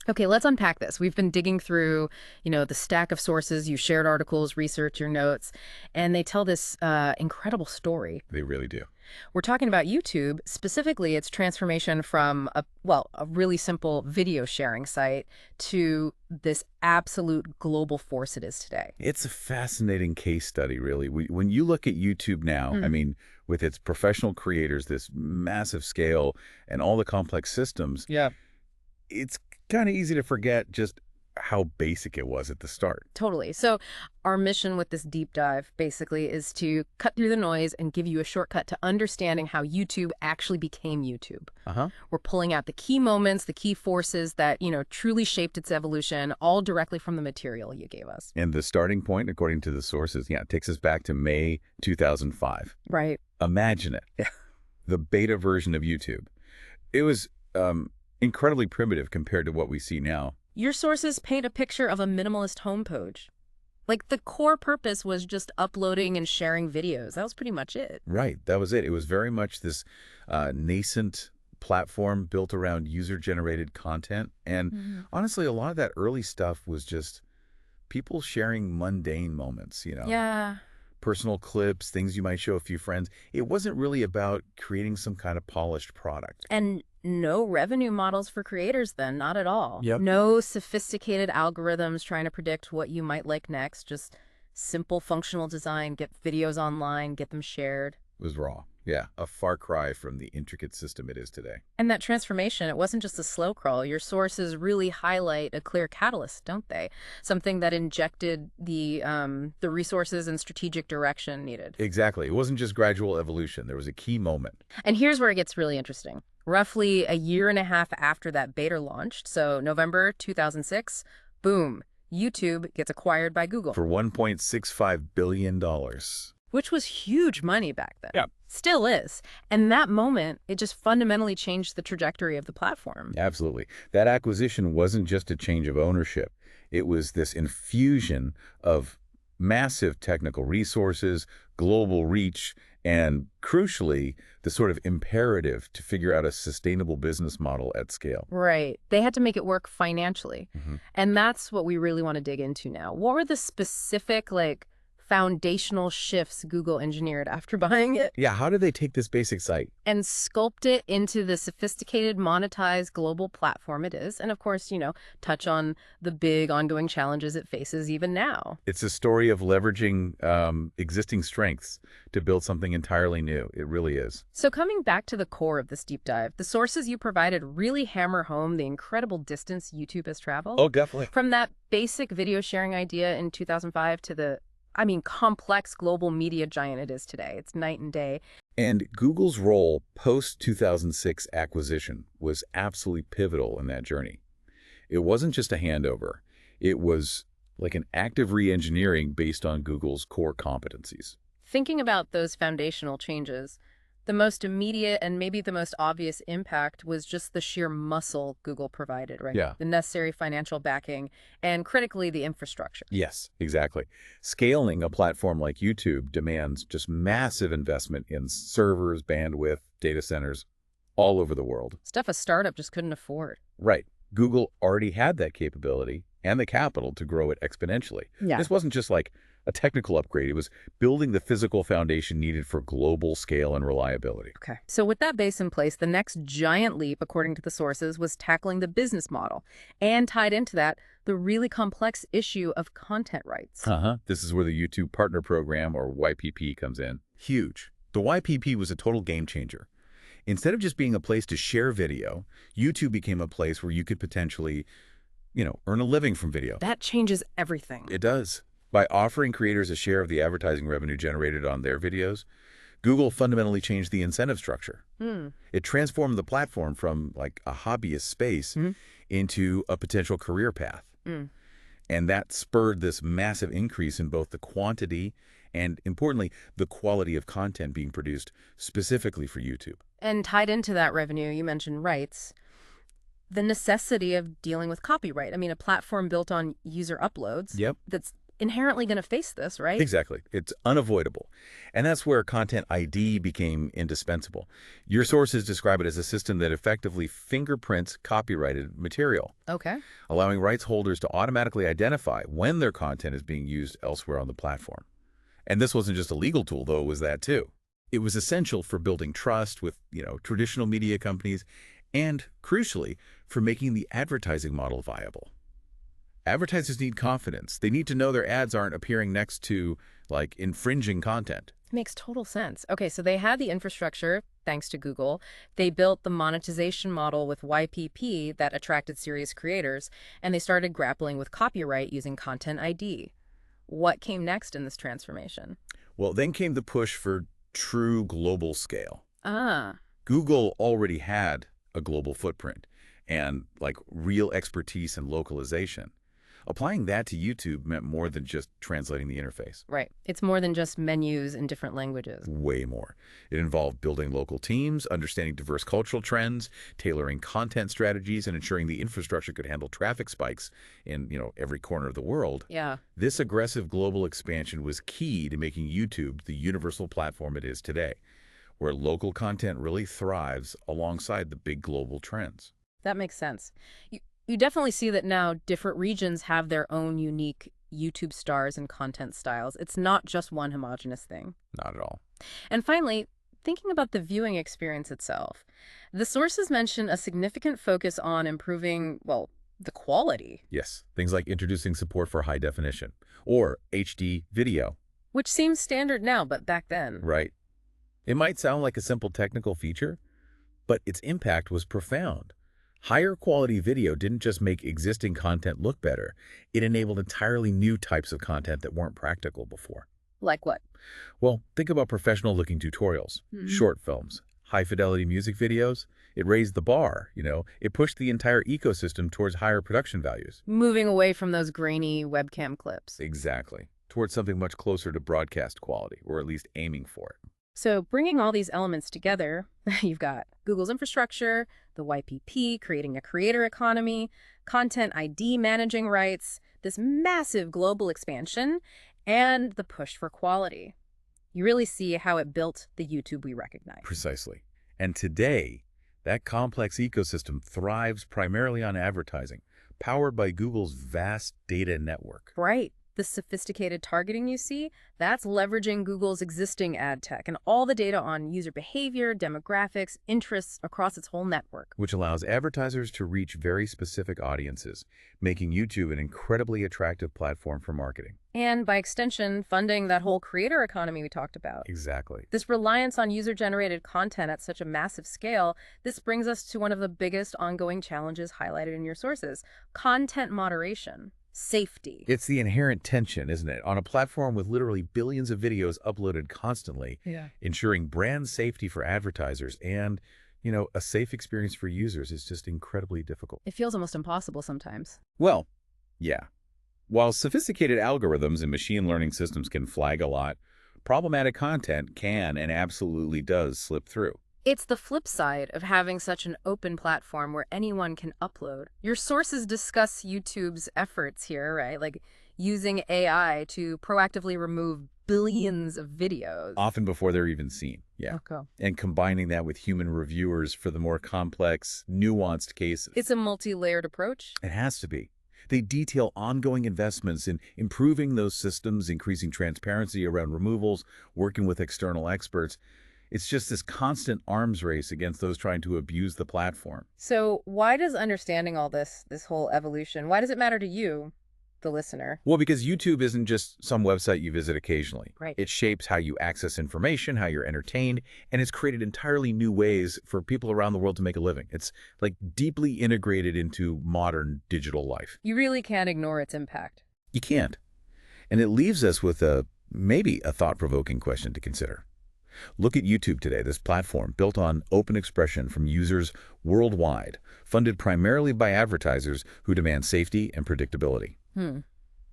Okay, let's unpack this. We've been digging through, the stack of sources, you shared articles, research, your notes, and they tell this incredible story. They really do. We're talking about YouTube, specifically its transformation from a really simple video sharing site to this absolute global force it is today. It's a fascinating case study, really. When you look at YouTube now, I mean, with its professional creators, this massive scale, and all the complex systems, Yeah. it's kind of easy to forget just how basic it was at the start. Totally. So our mission with this deep dive basically is to cut through the noise and give you a shortcut to understanding how YouTube actually became YouTube. We're pulling out the key moments, the key forces that, truly shaped its evolution, all directly from the material you gave us. And the starting point, according to the sources, it takes us back to May 2005. Right. Imagine it. Yeah. The beta version of YouTube. It was incredibly primitive compared to what we see now. Your sources paint a picture of a minimalist homepage. Like, the core purpose was just uploading and sharing videos. That was pretty much it. Right. That was it. It was very much this nascent platform built around user-generated content. And honestly, a lot of that early stuff was just people sharing mundane moments, Yeah. personal clips, things you might show a few friends. It wasn't really about creating some kind of polished product. And no revenue models for creators then, not at all. Yep. No sophisticated algorithms trying to predict what you might like next. Just simple functional design, get videos online, get them shared. It was raw. Yeah, a far cry from the intricate system it is today. And that transformation, it wasn't just a slow crawl. Your sources really highlight a clear catalyst, don't they? Something that injected the resources and strategic direction needed. Exactly. It wasn't just gradual evolution. There was a key moment. And here's where it gets really interesting. Roughly a year and a half after that beta launched, so November 2006, boom, YouTube gets acquired by Google. For $1.65 billion. Which was huge money back then. Yeah. Still is. And that moment, it just fundamentally changed the trajectory of the platform. Absolutely. That acquisition wasn't just a change of ownership. It was this infusion of massive technical resources, global reach, and crucially, the sort of imperative to figure out a sustainable business model at scale. Right. They had to make it work financially. And that's what we really want to dig into now. What were the specific, foundational shifts Google engineered after buying it? Yeah, how did they take this basic site and sculpt it into the sophisticated, monetized global platform it is? And of course, touch on the big ongoing challenges it faces even now. It's a story of leveraging existing strengths to build something entirely new. It really is. So coming back to the core of this deep dive, the sources you provided really hammer home the incredible distance YouTube has traveled. Oh, definitely. From that basic video sharing idea in 2005 to the complex global media giant it is today. It's night and day. And Google's role post-2006 acquisition was absolutely pivotal in that journey. It wasn't just a handover. It was like an active re-engineering based on Google's core competencies. Thinking about those foundational changes, the most immediate and maybe the most obvious impact was just the sheer muscle Google provided, right? Yeah. The necessary financial backing and critically the infrastructure. Yes, exactly. Scaling a platform like YouTube demands just massive investment in servers, bandwidth, data centers all over the world. Stuff a startup just couldn't afford. Right. Google already had that capability and the capital to grow it exponentially. Yeah. This wasn't just like a technical upgrade. It was building the physical foundation needed for global scale and reliability. Okay. So with that base in place, the next giant leap, according to the sources, was tackling the business model. And tied into that, the really complex issue of content rights. This is where the YouTube Partner Program, or YPP, comes in. Huge. The YPP was a total game changer. Instead of just being a place to share video, YouTube became a place where you could potentially, earn a living from video. That changes everything. It does. By offering creators a share of the advertising revenue generated on their videos, Google fundamentally changed the incentive structure. It transformed the platform from like a hobbyist space into a potential career path. And that spurred this massive increase in both the quantity and, importantly, the quality of content being produced specifically for YouTube. And tied into that revenue, you mentioned rights. The necessity of dealing with copyright. A platform built on user uploads. Yep. That's inherently going to face this, right? Exactly. It's unavoidable. And that's where Content ID became indispensable. Your sources describe it as a system that effectively fingerprints copyrighted material, Okay. allowing rights holders to automatically identify when their content is being used elsewhere on the platform. And this wasn't just a legal tool, though, it was that too. It was essential for building trust with, traditional media companies and, crucially, for making the advertising model viable. Advertisers need confidence. They need to know their ads aren't appearing next to, infringing content. Makes total sense. Okay, so they had the infrastructure, thanks to Google. They built the monetization model with YPP that attracted serious creators, and they started grappling with copyright using Content ID. What came next in this transformation? Well, then came the push for true global scale. Ah. Google already had a global footprint and, real expertise in localization. Applying that to YouTube meant more than just translating the interface. Right. It's more than just menus in different languages. Way more. It involved building local teams, understanding diverse cultural trends, tailoring content strategies, and ensuring the infrastructure could handle traffic spikes in, every corner of the world. Yeah. This aggressive global expansion was key to making YouTube the universal platform it is today, where local content really thrives alongside the big global trends. That makes sense. You definitely see that now different regions have their own unique YouTube stars and content styles. It's not just one homogenous thing. Not at all. And finally, thinking about the viewing experience itself, the sources mention a significant focus on improving, the quality. Yes, things like introducing support for high definition or HD video. Which seems standard now, but back then. Right. It might sound like a simple technical feature, but its impact was profound. Higher quality video didn't just make existing content look better. It enabled entirely new types of content that weren't practical before. Like what? Well, think about professional-looking tutorials, short films, high-fidelity music videos. It raised the bar, It pushed the entire ecosystem towards higher production values. Moving away from those grainy webcam clips. Exactly. Towards something much closer to broadcast quality, or at least aiming for it. So bringing all these elements together, you've got Google's infrastructure, the YPP creating a creator economy, Content ID managing rights, this massive global expansion, and the push for quality. You really see how it built the YouTube we recognize. Precisely. And today, that complex ecosystem thrives primarily on advertising, powered by Google's vast data network. Right. The sophisticated targeting you see, that's leveraging Google's existing ad tech and all the data on user behavior, demographics, interests across its whole network. Which allows advertisers to reach very specific audiences, making YouTube an incredibly attractive platform for marketing. And by extension, funding that whole creator economy we talked about. Exactly. This reliance on user-generated content at such a massive scale, this brings us to one of the biggest ongoing challenges highlighted in your sources, content moderation. Safety. It's the inherent tension, isn't it? On a platform with literally billions of videos uploaded constantly, ensuring brand safety for advertisers and, a safe experience for users is just incredibly difficult. It feels almost impossible sometimes. Well, yeah. While sophisticated algorithms and machine learning systems can flag a lot, problematic content can and absolutely does slip through. It's the flip side of having such an open platform where anyone can upload. Your sources discuss YouTube's efforts here, right? Like using AI to proactively remove billions of videos. Often before they're even seen, yeah. Okay. And combining that with human reviewers for the more complex, nuanced cases. It's a multi-layered approach. It has to be. They detail ongoing investments in improving those systems, increasing transparency around removals, working with external experts. It's just this constant arms race against those trying to abuse the platform. So why does understanding all this whole evolution, why does it matter to you, the listener? Well, because YouTube isn't just some website you visit occasionally. Right. It shapes how you access information, how you're entertained, and it's created entirely new ways for people around the world to make a living. It's deeply integrated into modern digital life. You really can't ignore its impact. You can't. And it leaves us with maybe a thought-provoking question to consider. Look at YouTube today, this platform built on open expression from users worldwide, funded primarily by advertisers who demand safety and predictability.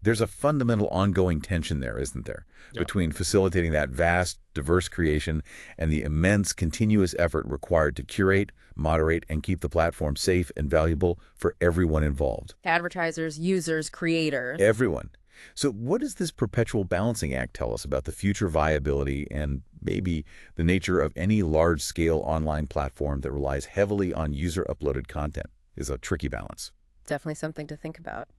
There's a fundamental ongoing tension there, isn't there, between facilitating that vast, diverse creation and the immense continuous effort required to curate, moderate, and keep the platform safe and valuable for everyone involved. Advertisers, users, creators. Everyone. So what does this perpetual balancing act tell us about the future viability and maybe the nature of any large-scale online platform that relies heavily on user-uploaded content? Is a tricky balance. Definitely something to think about.